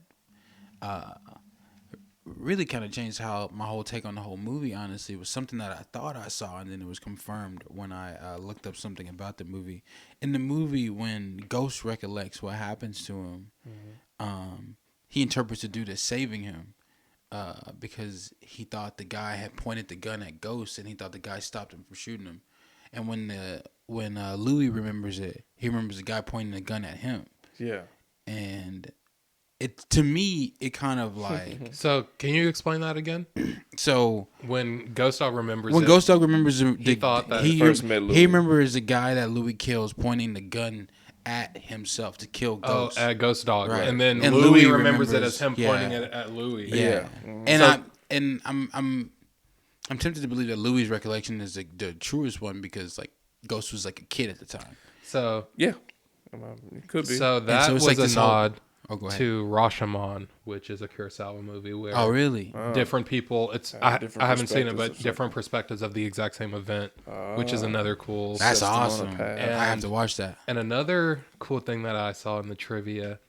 really kind of changed how my whole take on the whole movie. Honestly, it was something that I thought I saw, and then it was confirmed when I looked up something about the movie. In the movie, when Ghost recollects what happens to him, he interprets the dude as saving him. Because he thought the guy had pointed the gun at Ghost, and he thought the guy stopped him from shooting him. And when Louis remembers it, he remembers the guy pointing the gun at him. Yeah. And it, to me, it kind of like So can you explain that again? so When Ghost Dog remembers when it, Ghost Dog remembers he thought that he first met Louis. he remembers the guy that Louis kills pointing the gun at himself to kill oh, Ghost. at Ghost Dog, Right. and then And Louis Louis remembers it remembers- as him yeah. pointing it at Louis. Yeah, Yeah. and I'm tempted to believe that Louis' recollection is the truest one because like Ghost was like a kid at the time. So Yeah. It could be. so that so it's was like a this whole- nod Oh, go ahead. to Rashomon, which is a Kurosawa movie where Oh, really? different people. I different haven't seen it, perspectives but of different perspectives of the exact same event, which is another cool. That's Set them on a awesome. path. I have to watch that. And another cool thing that I saw in the trivia,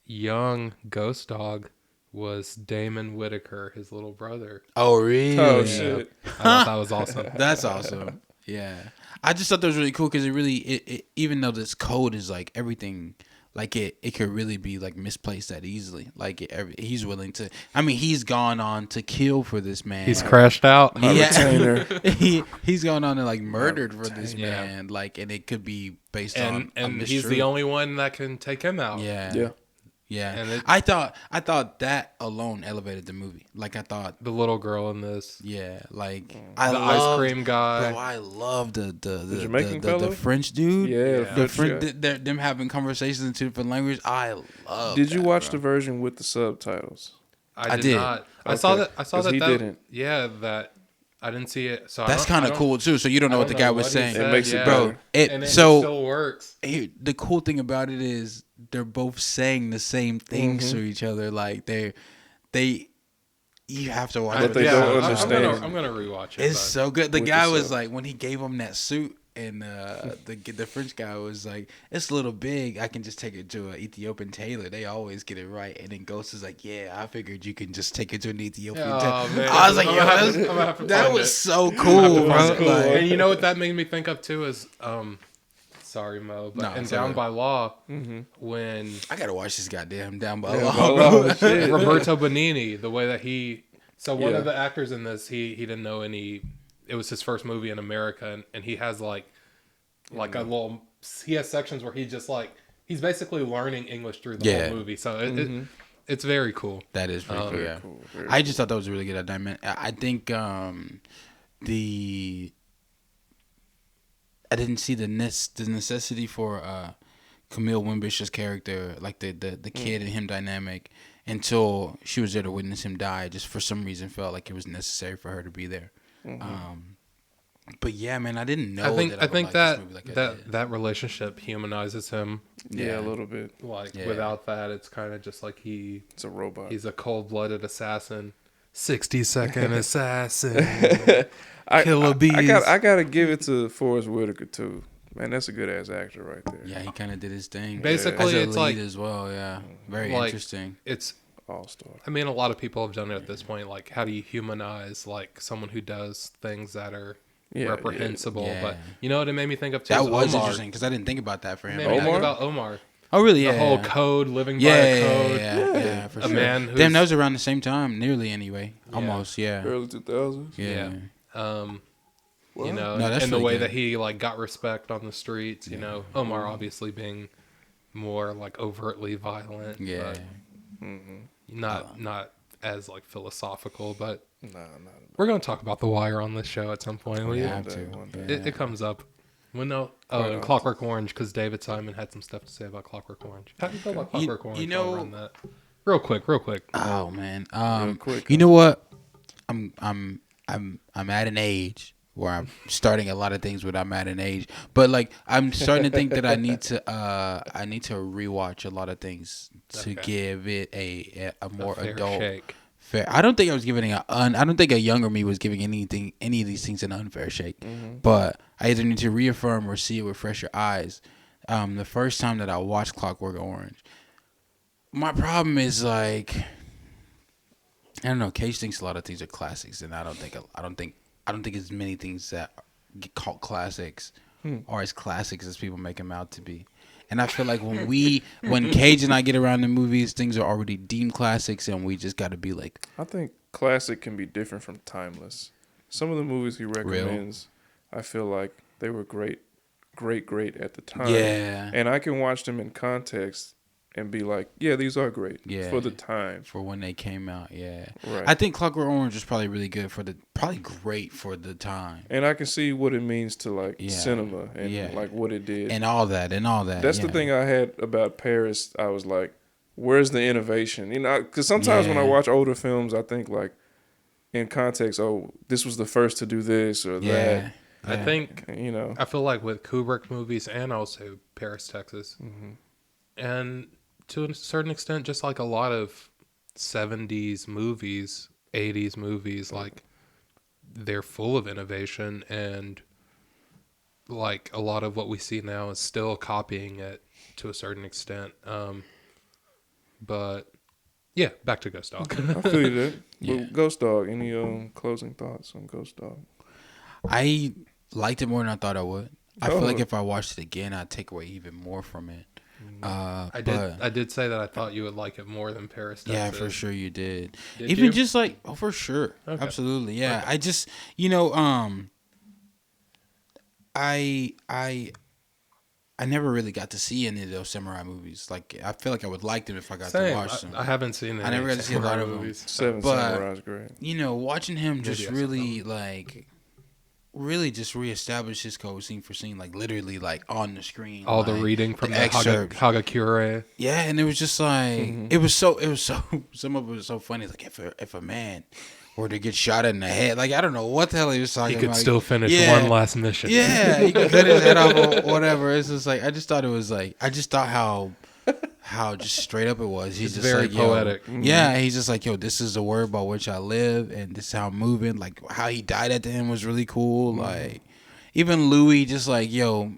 young Ghost Dog was Damon Whitaker, his little brother. Oh, really? Oh shit. I thought that was awesome. That's awesome. Yeah, I just thought that was really cool because it even though this code is like everything, like it could really be like misplaced that easily. Like he's willing to. I mean, he's gone on to kill for this man. He's crashed out. yeah. He's gone on and like murdered for this Yeah. man. Like, and it could be based And on a he's mistruth. the only one that can take him out. Yeah. Yeah. Yeah. And it- I thought that alone elevated the movie. Like I thought. The little girl in this. Yeah, like The ice cream guy. Bro, I love the Jamaican the fellow? French dude. Yeah. The French guy. them having conversations in two different languages. I love. Did you that, watch bro. the version with the subtitles? I did. not. I saw Okay. that. I saw 'Cause that. he that didn't. Yeah, that I didn't see it. So That's kind kind of cool too. So you don't know what the guy was saying, It makes it bro. better. And it So still works. here, the cool thing about it is they're both saying the same things to each other. Like they. You have to watch But it. they don't understand. I'm gonna rewatch it. It's but- so good. The With guy the was sub. like, when he gave him that suit, and the French guy was like, "It's a little big. I can just take it to an Ethiopian tailor. They always get it right." And then Ghost is like, "Yeah, I figured you can just take it to an Ethiopian Oh, tailor." man. I was like, I'm "Yo, gonna have that's- to- I'm gonna have to that find was it. so cool, bro." That's cool. Like, And you know what that made me think of too is sorry Mo, but No, in it's Down alright. by Law when I gotta watch this goddamn Down by Yeah, Law, by bro. Law, shit. Roberto Benigni, the way that one Yeah. of the actors in this, he didn't know any. It was his first movie in America, and he has like a little. He has sections where he's basically learning English through the Yeah. whole movie. So it's very cool. That is pretty cool. Yeah, cool, very I just thought that was a really good dynamic. I think I didn't see the necessity for Camille Wimbish's character, like the kid and him dynamic, until she was there to witness him die. Just for some reason felt like it was necessary for her to be there. But yeah, man, I didn't know. I think that think would like that this movie like I did. that relationship humanizes him. Yeah, a little bit. Like Yeah. without that, it's kind of just like It's a robot. he's a cold-blooded assassin, 60-second assassin. Killer bees. I gotta give it to Forrest Whitaker too. Man, that's a good ass actor right there. Yeah, he kind of did his thing. Basically, as a it's lead like as well. Yeah, very like, interesting. It's. All star. I mean, a lot of people have done it at this point. Like, how do you humanize like someone who does things that are Yeah, reprehensible? yeah. But you know what it made me think of too? That is was Omar. interesting because I didn't think about that for It him. made me think Omar? about Omar. Oh, really? Yeah. The whole yeah. code, living by Yeah, a code. yeah, for A sure. man who's- Damn, that was around the same time, nearly anyway. Almost, yeah. Early 2000s. Yeah. You know, No, that's and the really way good. that he like got respect on the streets. You know, Omar obviously being more like overtly violent. Yeah. but not as like philosophical, but Nah. we're gonna talk about The Wire on this show at some point. We Yeah. have to. one day. Yeah. It comes up. When no, and Clockwork Orange, because David Simon had some stuff to say about Clockwork Orange. How do you feel about Clockwork Orange? you know- I'll run that. Real quick. Oh man. quick, You know what? I'm at an age where I'm starting a lot of things when I'm at an age, but like I'm starting to think that I need to rewatch a lot of things to Okay. give it a more Fair adult. shake. Fair. I don't think I was giving I don't think a younger me was giving any of these things an unfair shake. But I either need to reaffirm or see it with fresher eyes. The first time that I watched Clockwork Orange, my problem is like I don't know. Cage thinks a lot of things are classics, and I don't think as many things that get called classics are as classics as people make them out to be. And I feel like when Cage and I get around the movies, things are already deemed classics, and we just got to be like, I think classic can be different from timeless. Some of the movies he recommends, I feel like they were great at the time. Yeah. And I can watch them in context and be like, yeah, these are great for the time. for when they came out. Yeah, Right. I think Clockwork Orange was probably really good probably great for the time, And I can see what it means to like Yeah. cinema and Yeah. like what it did. and all that. That's the thing I had about Paris. I was like, where's the innovation? You know, because sometimes when I Yeah. watch older films, I think like in context, oh, this was the first to do this or Yeah, I think that. You know, I feel like with Kubrick movies and also Paris, Texas, and to a certain extent, just like a lot of 70s movies, 80s movies, like they're full of innovation, and like a lot of what we see now is still copying it to a certain extent. But yeah, back to Ghost Dog. I feel you there. Yeah. But Ghost Dog, any closing thoughts on Ghost Dog? I liked it more than I thought I would. I feel Oh. like if I watched it again, I'd take away even more from it. I But did say that I thought you would like it more than Paris, Texas. yeah, for sure you did. Did Even you? just like, oh, for sure, Okay. absolutely, yeah. Okay. I just, I never really got to see any of those samurai movies. Like, I feel like I would like them if I got to Same. watch them. I haven't seen any I never got to see a lot of them. movies. Seven But- Samurai's great. Watching him just Maybe I saw really really just reestablish his code scene for scene, like literally like on the screen. All the like, reading from the excerpts. Hagakure. Yeah, and it was just like it was so some of it was so funny. Like if a man were to get shot in the head, like I don't know what the hell he was talking He could about. still finish Yeah. one last mission. Yeah, he could cut his head off or whatever. It's just like I just thought how just straight up it was. He's It's just very like, yo, poetic. Yeah, he's just like, yo, this is the word by which I live, and this is how I'm moving. Like how he died at the end was really cool. Like even Louis, just like, yo,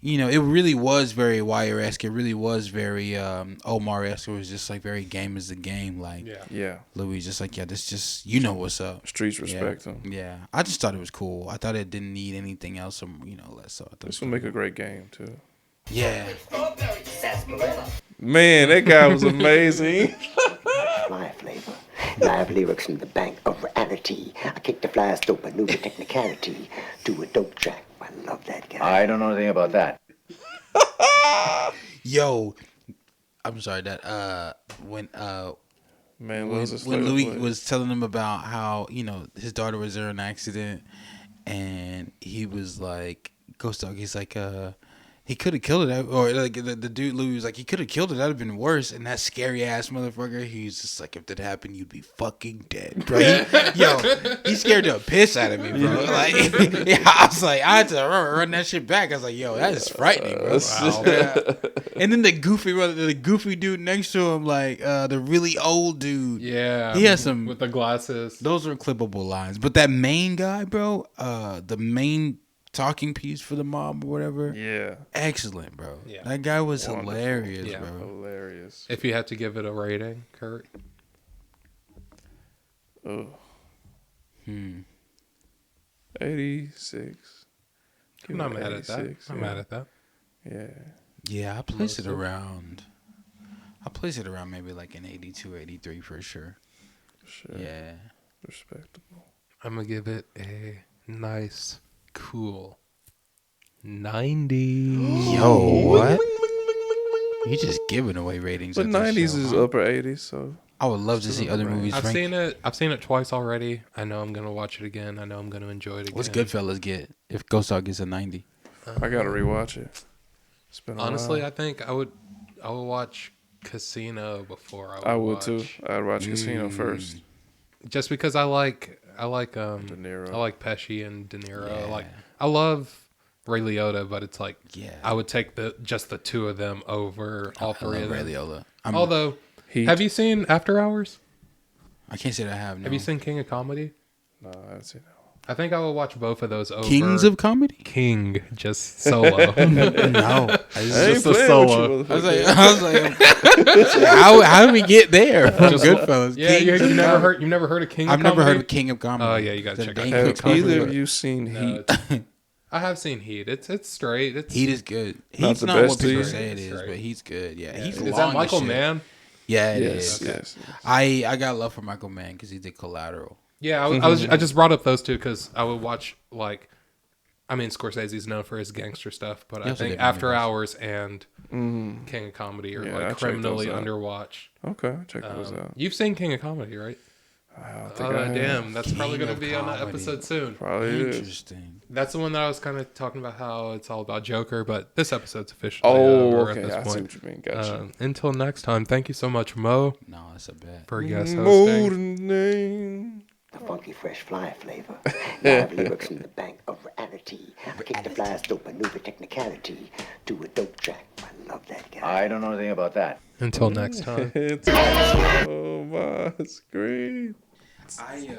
it really was very Wire-esque. It really was very Omar-esque. It was just like very game is the game. Like Yeah. Yeah, Louis, just like, yeah, this just what's up. streets respect yeah. him. Yeah, I just thought it was cool. I thought it didn't need anything else, or less. So I thought it was This will make a great game too. yeah. Strawberry sarsaparilla. Man, that guy was amazing. Fly flavor. Live lyrics from the bank of reality. I kick the flies dope, I knew the technicality. Do a dope track. I love that guy. I don't know anything about that. Yo, I'm sorry that when Man, when, loves his when flavor Louis flavor. was telling him about how his daughter was in an accident, and he was like, Ghost Dog, he's like, he could have killed it, or like the dude Louis was like, he could have killed it, that'd have been worse. And that scary ass motherfucker, he's just like, if that happened, you'd be fucking dead, bro. He scared the piss out of me, bro. Like, yeah, I was like, I had to run that shit back. I was like, yo, that is frightening, bro. Wow. Yeah. And then the goofy dude next to him, like the really old dude. Yeah. He has some. with the glasses. Those are clippable lines. But that main guy, bro, the main talking piece for the mob or whatever, Yeah, excellent, bro. Yeah. That guy was Wonderful. hilarious, Yeah. bro. hilarious. If you had to give it a rating, Kurt. Oh, 86. I'm not mad at that. 86, I'm yeah. mad at that. Yeah, Yeah, I place it around. Maybe like an 82, 83 for sure. sure. Yeah. Respectable. I'm gonna give it a nice, cool 90. Yo, what? You just giving away ratings. But at this 90s show, is huh? upper 80s, so I would love to see other Right. movies. I've Frank. seen it. I've seen it twice already. I know I'm gonna watch it again. I know I'm gonna enjoy it again. What's Goodfellas get if Ghost Dog gets a 90? I gotta rewatch it. It's been a Honestly, while. I think I would watch Casino before I would watch. too. I'd watch Casino first. Just because I like De Niro. I like Pesci and De Niro. Yeah. Like I love Ray Liotta, but it's like Yeah. I would take just the two of them over all I three love of Ray them. Liotta. Although, Heat. have you seen After Hours? I can't say that I have. No. Have you seen King of Comedy? No, I haven't seen that one. I think I will watch both of those over. Kings of Comedy? King, just solo. No. I ain't just a playing solo. with you, I was motherfucker. like, how did we get there from Goodfellas? Yeah, Kings you of never Comedy. heard. You've never heard of King? I've of never Comedy? heard of King of Comedy. Oh yeah, you gotta It's a check dang out good Have King of comedy. either of you seen No, Heat? it's- I have seen Heat. It's straight. It's Heat is good. Not He's the not best what to people you? say it is, Right. but he's good. Yeah, he's Is long that as Michael shit. Mann? Yeah, it Yes, is. yes. I got love for Michael Mann because he did Collateral. Yeah, I just brought up those two because I would watch Scorsese's known for his gangster stuff, but I also think did After movies. Hours and King of Comedy are Yeah, I like checked criminally those out. underwatched. Okay, check those out. You've seen King of Comedy, right? I think I have. Damn, that's probably King going to of be on an Comedy. episode soon. Probably is. Interesting. That's the one that I was kind of talking about how it's all about Joker, but this episode's officially Oh, over okay. at I this see point. what you mean. Gotcha. Until next time, thank you so much, Mo, No, that's a bet. for guest hosting. Golden name. The funky, fresh fly flavor. Live lyrics from the bank of reality. I kick the flies, dope, maneuver technicality. Do a dope track. I love that guy. I don't know anything about that. Until next time. It's on my screen. I